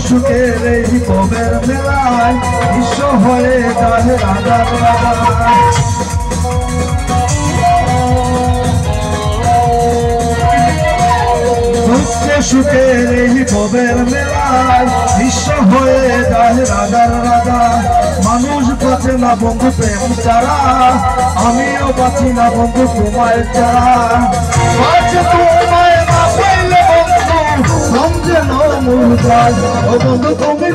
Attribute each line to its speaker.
Speaker 1: সুখের এই পবের মেলায় বিশ্ব হয়ে যায় রাজার রাজা। সুখের এই পবের মেলায় বিশ্ব হয়ে যায় রাজার রাজা। মানুষ বাঁচে না বন্ধু প্রেম ছাড়া, আমিও বাঁচি না বন্ধু তোমায় ছাড়া। তোমায় না পাইলে বন্ধু যেন মূল যায়, ও বন্ধু তুমি